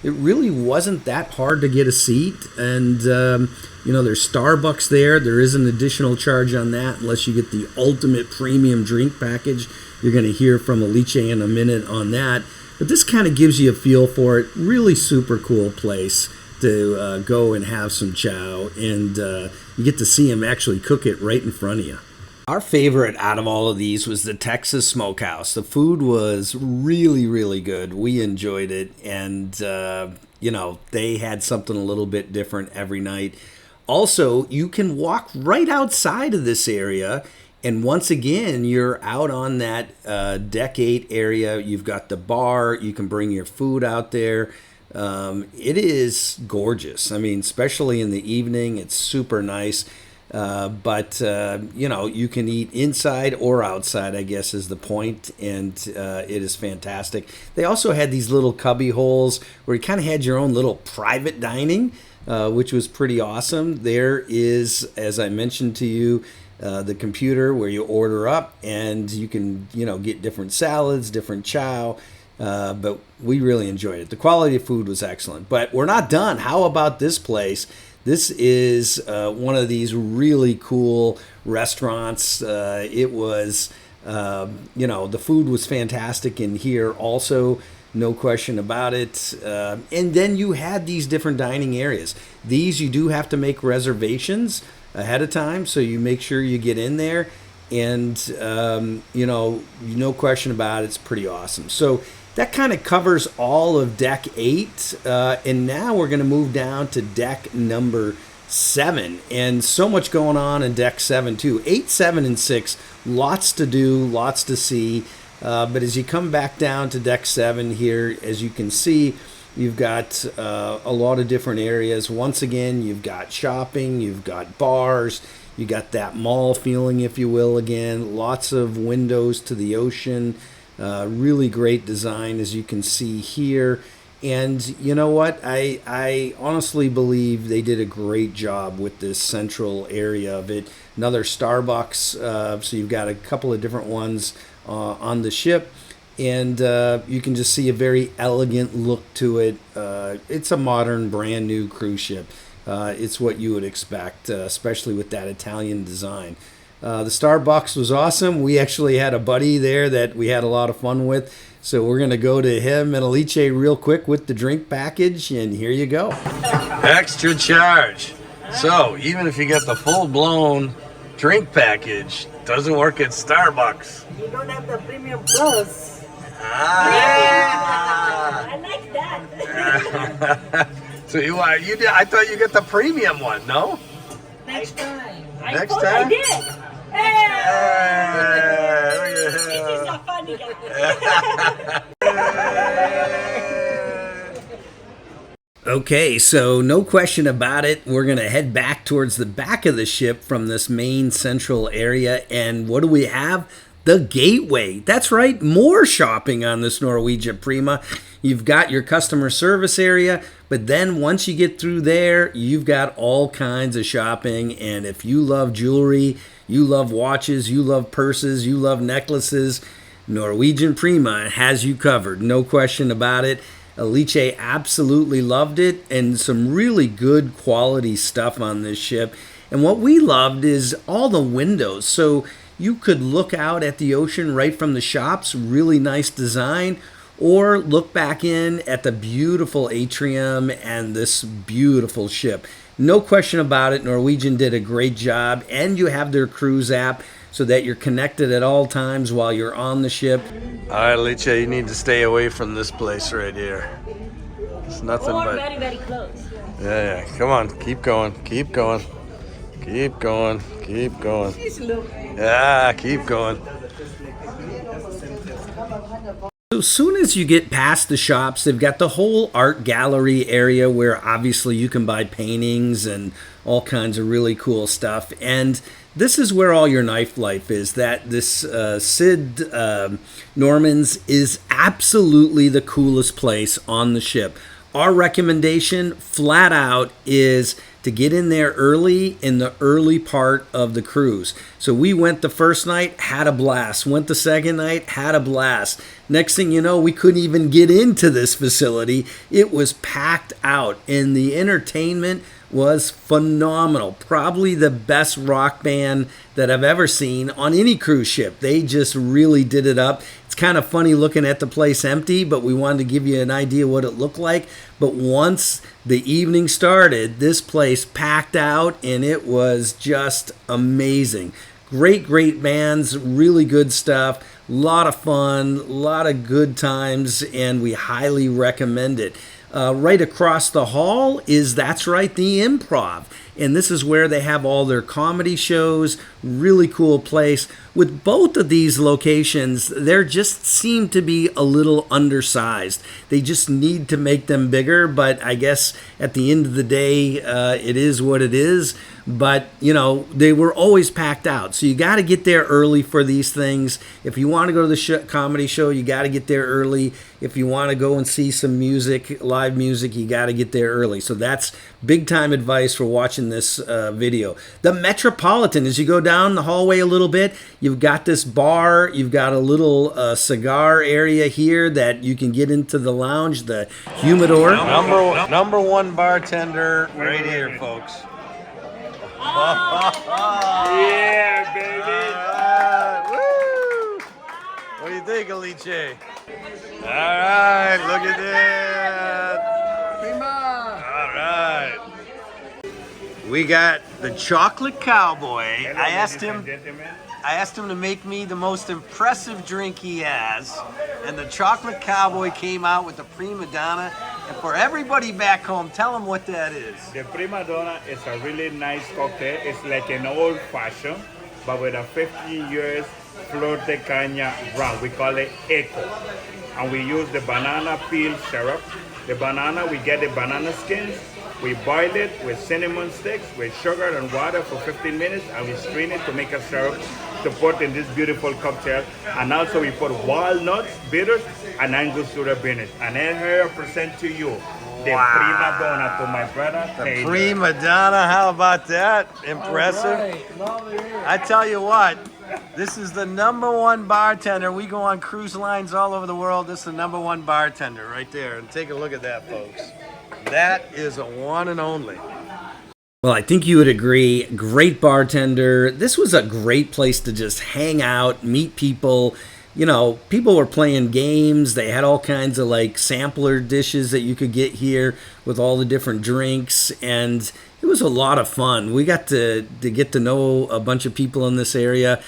it really wasn't that hard to get a seat. And, there's Starbucks there. There is an additional charge on that unless you get the ultimate premium drink package. You're going to hear from Alice in a minute on that. But this kind of gives you a feel for it. Really super cool place to go and have some chow. And you get to see him actually cook it right in front of you. Our favorite out of all of these was the Texas Smokehouse. The food was really, really good. We enjoyed it. And, they had something a little bit different every night. Also, you can walk right outside of this area. And once again, you're out on that Deck 8 area. You've got the bar. You can bring your food out there. It is gorgeous. I mean, especially in the evening, it's super nice. But you can eat inside or outside, I guess is the point, and it is fantastic. They also had these little cubby holes where you kind of had your own little private dining, which was pretty awesome. There is, as I mentioned to you, the computer where you order up, and you can get different salads, different chow. But we really enjoyed it. The quality of food was excellent. But we're not done. How about this place? This is one of these really cool restaurants. It was, the food was fantastic in here also, no question about it. And then you had these different dining areas. These you do have to make reservations ahead of time, so you make sure you get in there. And, no question about it, it's pretty awesome. So that kind of covers all of Deck 8, and now we're going to move down to Deck number 7, and so much going on in Deck 7 too. 8, 7, and 6, lots to do, lots to see, but as you come back down to Deck 7 here, as you can see, you've got a lot of different areas. Once again, you've got shopping, you've got bars, you got that mall feeling, if you will, again, lots of windows to the ocean. Really great design, as you can see here. And you know what? I honestly believe they did a great job with this central area of it. Another Starbucks, so you've got a couple of different ones on the ship. and you can just see a very elegant look to it. It's a modern, brand new cruise ship. It's what you would expect, especially with that Italian design. The Starbucks was awesome. We actually had a buddy there that we had a lot of fun with. So we're going to go to him and Alice real quick with the drink package, and here you go. Extra charge. So even if you get the full-blown drink package, doesn't work at Starbucks. You don't have the Premium Plus. Ah. I like that. So I thought you get the premium one, no? Next time. Next I time? I did. Hey, look This at is a funny guy. Okay, so no question about it. We're going to head back towards the back of the ship from this main central area. And what do we have? The Gateway. That's right, more shopping on this Norwegian Prima. You've got your customer service area, but then once you get through there, you've got all kinds of shopping. And if you love jewelry, you love watches, you love purses, you love necklaces, Norwegian Prima has you covered. No question about it. Alice absolutely loved it, and some really good quality stuff on this ship. And what we loved is all the windows. So you could look out at the ocean right from the shops, really nice design, or look back in at the beautiful atrium and this beautiful ship. No question about it, Norwegian did a great job, and you have their cruise app so that you're connected at all times while you're on the ship. All right, Alice, you need to stay away from this place right here. It's nothing Or but... very, very close. Yeah, come on, keep going, keep going. Keep going, keep going. Yeah, keep going. So as soon as you get past the shops, they've got the whole art gallery area where obviously you can buy paintings and all kinds of really cool stuff. And this is where all your nightlife is. That this Sid Norman's is absolutely the coolest place on the ship. Our recommendation, flat out, is to get in there early in the early part of the cruise. So we went the first night, had a blast. Went the second night, had a blast. Next thing you know, we couldn't even get into this facility. It was packed out, and the entertainment was phenomenal. Probably the best rock band that I've ever seen on any cruise ship. They just really did it up. It's kind of funny looking at the place empty, but we wanted to give you an idea what it looked like. But once the evening started, this place packed out, and it was just amazing. Great bands, really good stuff, a lot of fun, a lot of good times, and we highly recommend it. Right across the hall is, that's right, the Improv. And this is where they have all their comedy shows. Really cool place. With both of these locations, they just seem to be a little undersized. They just need to make them bigger, but I guess at the end of the day, it is what it is. But, you know, they were always packed out. So you got to get there early for these things. If you want to go to the comedy show, you got to get there early. If you want to go and see some music, live music, you got to get there early. So that's big time advice for watching this video. The Metropolitan, as you go down the hallway a little bit, you've got this bar. You've got a little cigar area here that you can get into the lounge, the humidor. Number one bartender right here, folks. Yeah, baby. Woo! What do you think, Alice? All right, look at that. All right. We got the chocolate cowboy. I asked him to make me the most impressive drink he has, and the chocolate cowboy came out with the prima donna. And for everybody back home, tell them what that is. The Prima Donna is a really nice cocktail. It's like an old fashioned, but with a 50 years flor de caña rum. We call it Eco. And we use the banana peel syrup. The banana, we get the banana skins, we boil it with cinnamon sticks, with sugar and water for 15 minutes, and we strain it to make a syrup to put in this beautiful cocktail. And also we put walnuts, bitters, and Angus syrup in it. And then here I present to you the Prima Donna to my brother. The Prima Donna, how about that? Impressive. I tell you what, This is the #1 bartender. We go on cruise lines all over the world. This is the #1 bartender right there. And take a look at that, folks. That is a one and only. Well, I think you would agree. Great bartender. This was a great place to just hang out, meet people. You know, people were playing games. They had all kinds of like sampler dishes that you could get here with all the different drinks. And it was a lot of fun. We got to get to know a bunch of people in this area.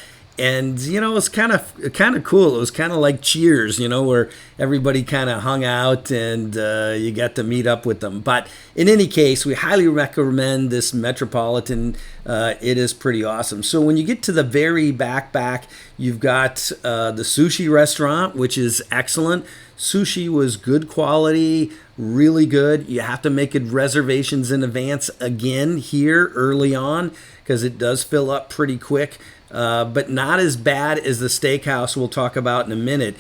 And, you know, it was kind of cool. It was kind of like Cheers, you know, where everybody kind of hung out and you got to meet up with them. But in any case, we highly recommend this Metropolitan. It is pretty awesome. So when you get to the very back, you've got the sushi restaurant, which is excellent. Sushi was good quality, really good. You have to make reservations in advance again here early on because it does fill up pretty quick. But not as bad as the steakhouse we'll talk about in a minute.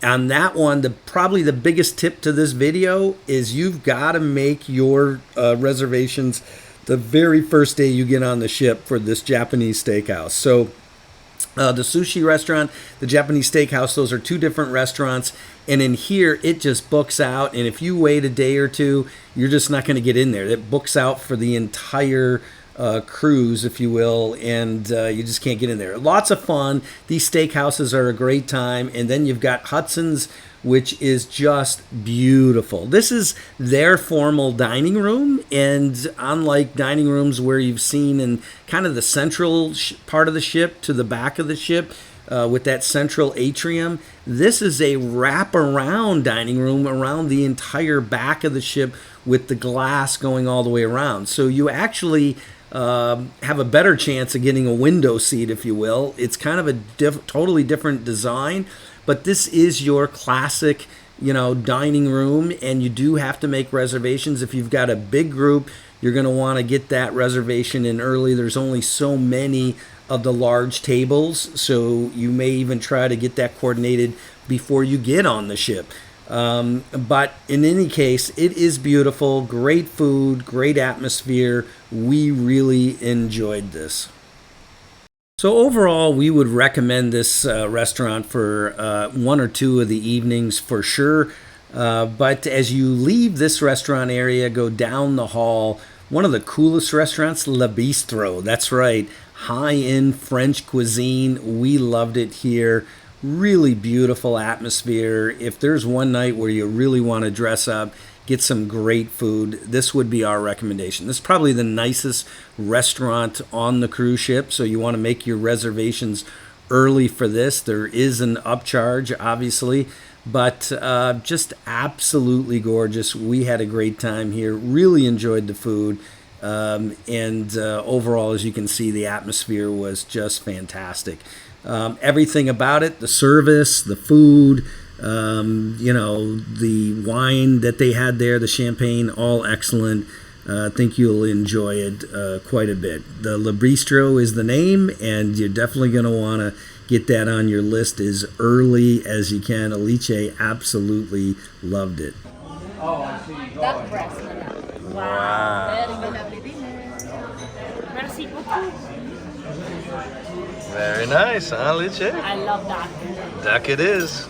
On that one, probably the biggest tip to this video is you've got to make your reservations the very first day you get on the ship for this Japanese steakhouse. So the sushi restaurant, the Japanese steakhouse, those are two different restaurants. And in here, it just books out. And if you wait a day or two, you're just not going to get in there. It books out for the entire cruise, if you will, and you just can't get in there. Lots of fun. These steakhouses are a great time. And then you've got Hudson's, which is just beautiful. This is their formal dining room, and unlike dining rooms where you've seen in kind of the central part of the ship to the back of the ship, with that central atrium, this is a wraparound dining room around the entire back of the ship with the glass going all the way around. So you actually have a better chance of getting a window seat, if you will. It's kind of a totally different design, but this is your classic, you know, dining room, and you do have to make reservations. If you've got a big group, you're going to want to get that reservation in early. There's only so many of the large tables, so you may even try to get that coordinated before you get on the ship. But in any case, it is beautiful, great food, great atmosphere. We really enjoyed this. So overall, we would recommend this restaurant for one or two of the evenings for sure. But as you leave this restaurant area, go down the hall, one of the coolest restaurants, Le Bistro. That's right, high-end French cuisine. We loved it here. Really beautiful atmosphere. If there's one night where you really want to dress up, get some great food, this would be our recommendation. This is probably the nicest restaurant on the cruise ship, so you want to make your reservations early for this. There is an upcharge, obviously, but just absolutely gorgeous. We had a great time here, really enjoyed the food, and overall, as you can see, the atmosphere was just fantastic. Everything about it, the service, the food, you know, the wine that they had there, the champagne, all excellent. I think you'll enjoy it quite a bit. The Le Bistro is the name, and you're definitely going to want to get that on your list as early as you can. Alice absolutely loved it. Duck breast. Wow. Merci beaucoup. Very nice, huh, Alice? I love that. Duck it is.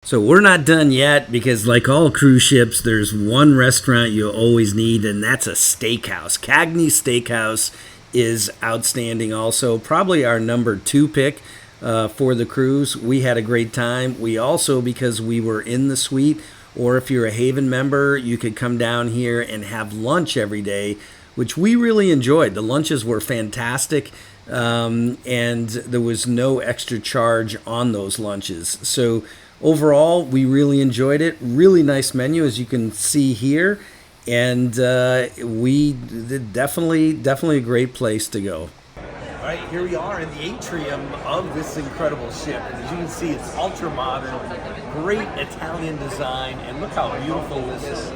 So we're not done yet because, like all cruise ships, there's one restaurant you always need, and that's a steakhouse. Cagney Steakhouse is outstanding also. Probably our number 2 pick for the cruise. We had a great time. We also, because we were in the suite, or if you're a Haven member, you could come down here and have lunch every day, which we really enjoyed. The lunches were fantastic, and there was no extra charge on those lunches. So overall, we really enjoyed it. Really nice menu, as you can see here, and we definitely a great place to go. All right, here we are in the atrium of this incredible ship. And as you can see, it's ultra modern, great Italian design, and look how beautiful this is.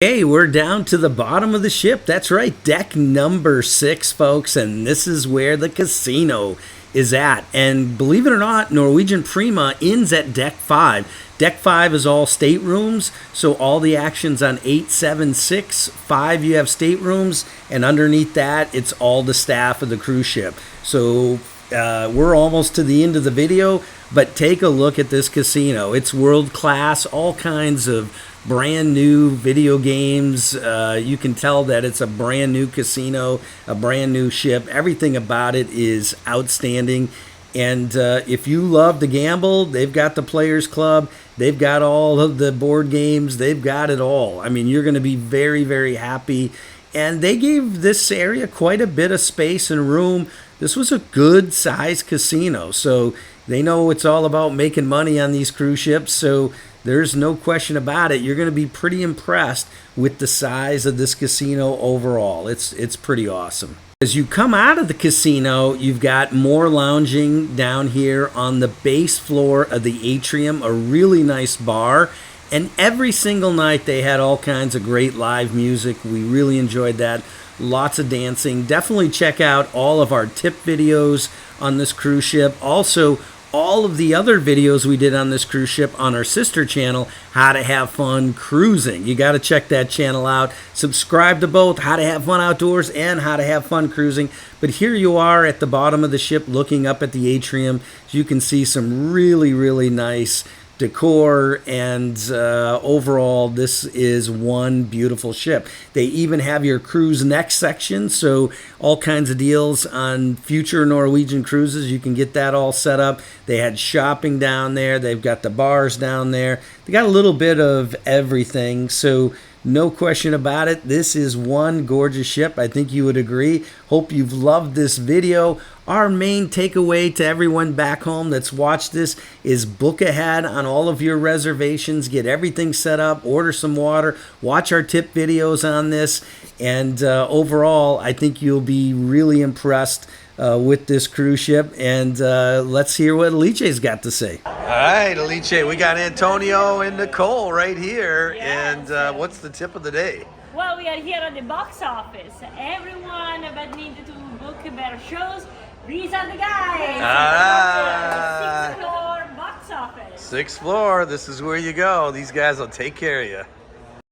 Hey, we're down to the bottom of the ship. That's right, deck number 6, folks, and this is where the casino is at. And believe it or not, Norwegian Prima ends at deck 5. Deck 5 is all staterooms, so all the action's on 8, 7, 6. 5, you have staterooms, and underneath that, it's all the staff of the cruise ship. So we're almost to the end of the video, but take a look at this casino. It's world class, all kinds of brand new video games. You can tell that it's a brand new casino, a brand new ship. Everything about it is outstanding. And if you love to gamble, they've got the Players Club. They've got all of the board games. They've got it all. I mean, you're going to be very, very happy. And they gave this area quite a bit of space and room. This was a good sized casino. So they know it's all about making money on these cruise ships. So there's no question about it. You're going to be pretty impressed with the size of this casino overall. It's pretty awesome. As you come out of the casino, you've got more lounging down here on the base floor of the Atrium, a really nice bar. And every single night they had all kinds of great live music. We really enjoyed that. Lots of dancing. Definitely check out all of our tip videos on this cruise ship. Also, all of the other videos we did on this cruise ship on our sister channel, How to Have Fun Cruising. You got to check that channel out. Subscribe to both How to Have Fun Outdoors and How to Have Fun Cruising. But here you are at the bottom of the ship looking up at the Atrium. You can see some really, really nice decor, and overall this is one beautiful ship. They even have your cruise next section, so all kinds of deals on future Norwegian cruises. You can get that all set up. They had shopping down there. They've got the bars down there. They got a little bit of everything, so no question about it. This is one gorgeous ship. I think you would agree. Hope you've loved this video. Our main takeaway to everyone back home that's watched this is book ahead on all of your reservations. Get everything set up. Order some water. Watch our tip videos on this. And overall, I think you'll be really impressed with this cruise ship. And let's hear what Alice's got to say. All right, Alice, we got Antonio and Nicole right here. Yes. And what's the tip of the day? Well, we are here at the box office. Everyone that needed to book their shows, these are the guys. Ah. 6th floor box office. 6th floor, this is where you go. These guys will take care of you.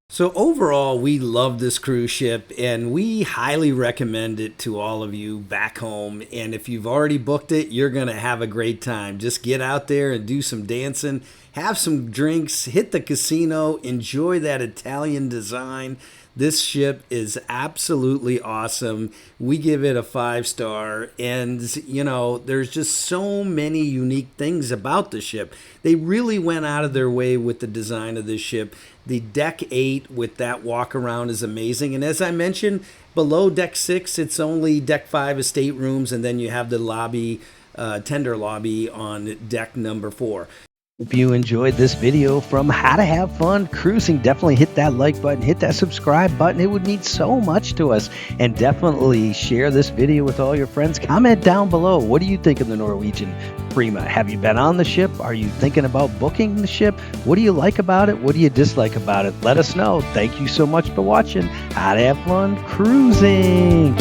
So overall, we love this cruise ship, and we highly recommend it to all of you back home. And if you've already booked it, you're going to have a great time. Just get out there and do some dancing, have some drinks, hit the casino, enjoy that Italian design. This ship is absolutely awesome. We give it a 5-star, and you know, there's just so many unique things about the ship. They really went out of their way with the design of this ship. The deck 8 with that walk around is amazing, and as I mentioned, below deck 6, it's only deck 5 is staterooms, and then you have the lobby, tender lobby on deck number 4. If you enjoyed this video from How to Have Fun Cruising, definitely hit that like button, hit that subscribe button. It would mean so much to us. And definitely share this video with all your friends. Comment down below. What do you think of the Norwegian Prima? Have you been on the ship? Are you thinking about booking the ship? What do you like about it? What do you dislike about it? Let us know. Thank you so much for watching How to Have Fun Cruising.